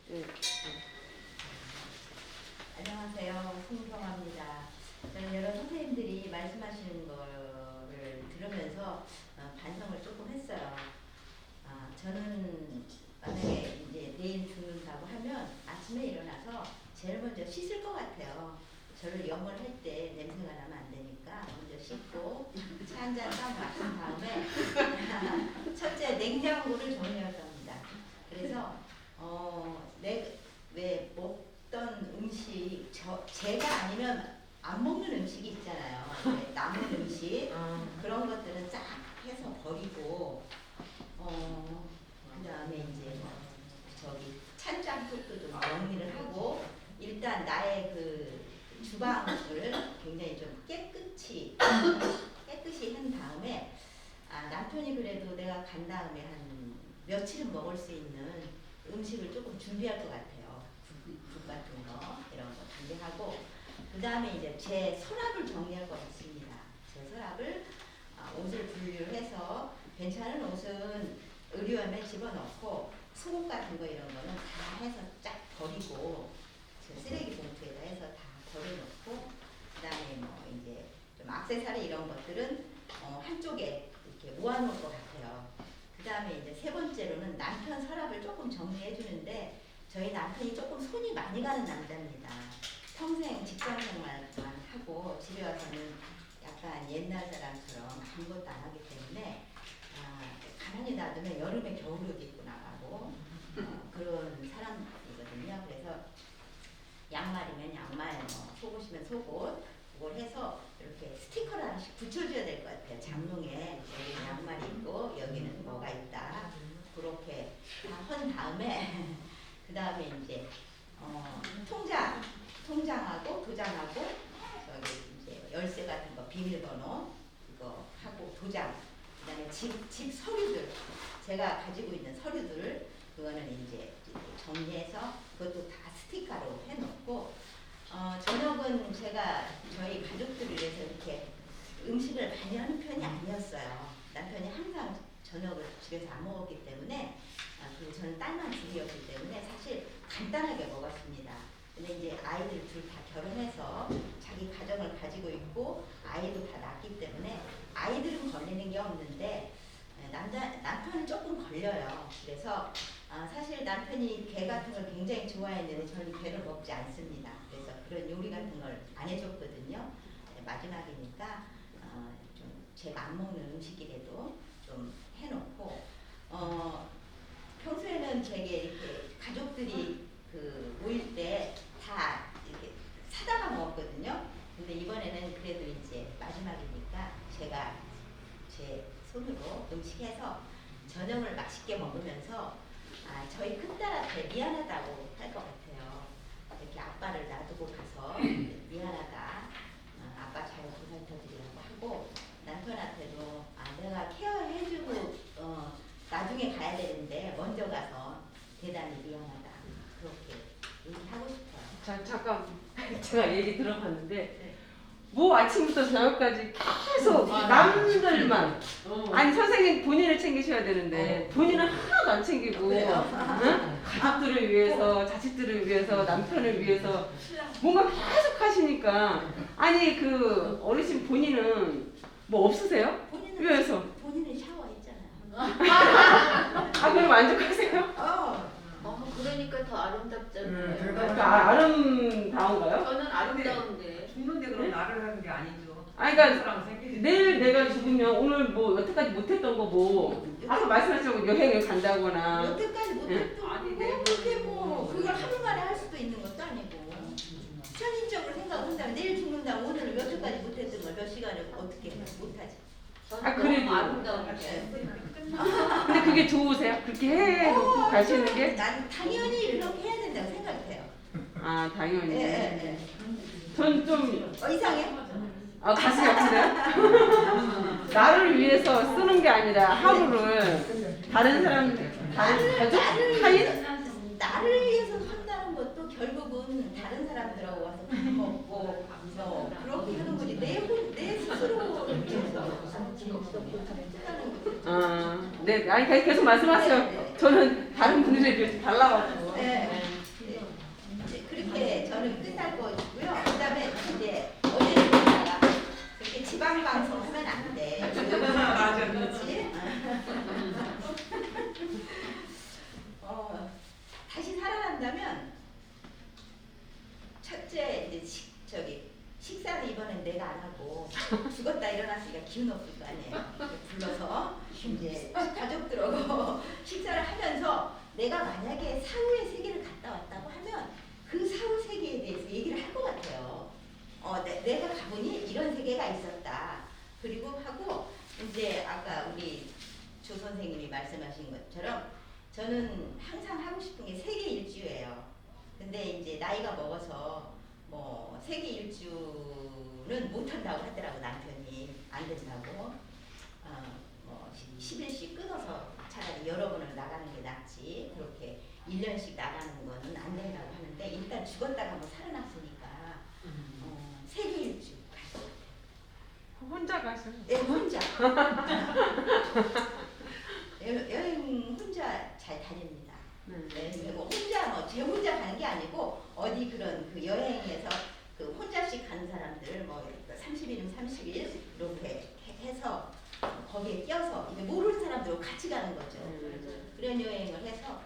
네. 안녕하세요. 송성화입니다. 저는 여러 선생님들이 말씀하시는 거를 들으면서 반성을 조금 했어요. 저는 만약에 이제 내일 죽는다고 하면 아침에 일어나서 제일 먼저 씻을 것 같아요. 저를 염을 할 때 냄새가 나면 안 되니까 먼저 씻고 차 한잔 딱 마신 다음에 첫째 냉장고를 정리할 겁니다. 그래서 왜 먹던 음식 제가 아니면 안 먹는 음식이 있잖아요. 남은 음식 그런 것들은 쫙 해서 버리고 그다음에 이제 찬장국도 좀 정리를 하고 일단 나의 그 주방을 굉장히 좀 깨끗이 한 다음에 남편이 그래도 내가 간 다음에 한 며칠은 먹을 수 있는 음식을 조금 준비할 것 같아요. 국 같은 거 이런 거 준비하고 그 다음에 이제 제 서랍을 정리할 것 같습니다. 제 서랍을 옷을 분류해서 괜찮은 옷은 의류함에 집어넣고 속옷 같은 거 이런 거는 다 해서 쫙 버리고 쓰레기 봉투에다 해서 다 버려놓고 그 다음에 뭐 이제 좀 액세서리 이런 것들은 한쪽에 이렇게 모아놓을 것 같아요. 그 다음에 이제 세 번째로는 남편 서랍을 조금 정리해 주는데 저희 남편이 조금 손이 많이 가는 남자입니다. 평생 직장 생활만 하고 집에 와서는 약간 옛날 사람처럼 아무것도 안 하기 때문에 가만히 놔두면 여름에 겨울옷 입고 나가고 그런 사람이거든요. 그래서 양말이면 양말, 속옷이면 속옷 그걸 해서 이렇게 스티커를 하나씩 붙여줘야 될 것 같아요. 장롱에 여기는 양말이 있고 여기는 뭐가 있다. 그렇게 다 한 다음에 그 다음에 이제 통장하고 도장하고 여기 이제 열쇠 같은 거 비밀번호 이거 하고 도장 그다음에 집 서류들 제가 가지고 있는 서류들 그거는 이제 정리해서 그것도 다 스티커로 해놓고 저녁은 제가 저희 가족들을 위해서 이렇게 음식을 많이 하는 편이 아니었어요. 남편이 항상 저녁을 집에서 안 먹었기 때문에 그리고 저는 딸만 둘이었기 때문에 사실 간단하게 먹었습니다. 근데 이제 아이들 둘 다 결혼해서 자기 가정을 가지고 있고 아이도 다 낳기 때문에 아이들은 걸리는 게 없는데 남편은 조금 걸려요. 그래서 사실 남편이 게 같은 걸 굉장히 좋아했는데 저는 게를 먹지 않습니다. 그래서 그런 요리 같은 걸 안 해줬거든요. 마지막이니까 좀 제가 안 먹는 음식이라도 좀 해놓고 평소에는 되게 이렇게 가족들이 그 모일 때 다 이렇게 사다가 먹었거든요. 근데 이번에는 그래도 이제 마지막이니까 제가 제 손으로 음식해서 저녁을 맛있게 먹으면서 저희 큰딸한테 미안하다고 할 것 같아요. 이렇게 아빠를 놔두고 가서 미안하다. 아빠 잘 보살펴드리라고 하고 남편한테도 내가 케어해주고 나중에 가야 되는데 먼저 가서 대단히 미안하다. 그렇게 얘기하고 싶어요. 잠깐 제가 얘기 들어봤는데 뭐 아침부터 저녁까지 계속 남들만 아니 선생님 본인을 챙기셔야 되는데 본인은 하나도 안 챙기고 응? 가족들을 위해서 자식들을 위해서 남편을 위해서 뭔가 계속 하시니까 아니 그 어르신 본인은 뭐 없으세요? 왜서? 본인은 샤워했잖아요. 그럼 만족하세요? 그러니까 더 아름답잖아요. 아름다운가요? 저는 아름다운데. 죽는데 그럼 나를 하는 게 아니죠. 그러니까 내일 내가 죽으면 오늘 뭐 여태까지 못했던 거 뭐 아까 말씀하신 여행을 간다거나 여태까지 못했던 거 아니, 그게 뭐 그걸 하루 만에 할 수도 있는 것도 아니고 현실적으로 생각한다면 내일 죽는다면 오늘 여태까지 못했던 걸 몇 시간을 어떻게 못하지? 저는 그래도 너무 아름다운데. 근데 그게 좋으세요? 그렇게 해놓고 가시는 게? 난 당연히 그렇게 해야 된다고 생각해요. 당연히 예. 전 좀 이상해? 가슴이 아프네요. 나를 위해서 쓰는 게 아니라 하루를 다른 사람 다른 가족? 타인? 나를 위해서 한다는 것도 결국은 다른 사람들하고 와서 밥 먹고 그렇게 하는 거지 내 스스로를 위해서 네, 아니 계속 말씀하세요. 저는 다른 분들에 비해서 달라가지고. 네. 기운 없을 거 아니에요. 불러서 이제 가족들하고 식사를 하면서 내가 만약에 사후의 세계를 갔다 왔다고 하면 그 사후 세계에 대해서 얘기를 할 것 같아요. 내가 가보니 이런 세계가 있었다. 그리고 하고 이제 아까 우리 조 선생님이 말씀하신 것처럼 저는 항상 하고 싶은 게 세계 일주예요. 근데 이제 나이가 먹어서 뭐 세계 일주는 못 한다고 하더라고 남편이. 안 된다고. 뭐 10일씩 끊어서 차라리 여러 번을 나가는 게 낫지. 그렇게 1년씩 나가는 거는 안 된다고 하는데 일단 죽었다가 한번 살아났으니까 세계 일주 갈 것 같아요. 혼자 가서. 네, 혼자. 여행 혼자 잘 다닙니다. 네, 그리고 혼자 제 혼자 가는 게 아니고 어디 그런 그 여행에서 그 혼자씩 가는 사람들 뭐 30일이면 30일 이렇게 해서 거기에 껴서 이제 모르는 사람들하고 같이 가는 거죠. 그런 여행을 해서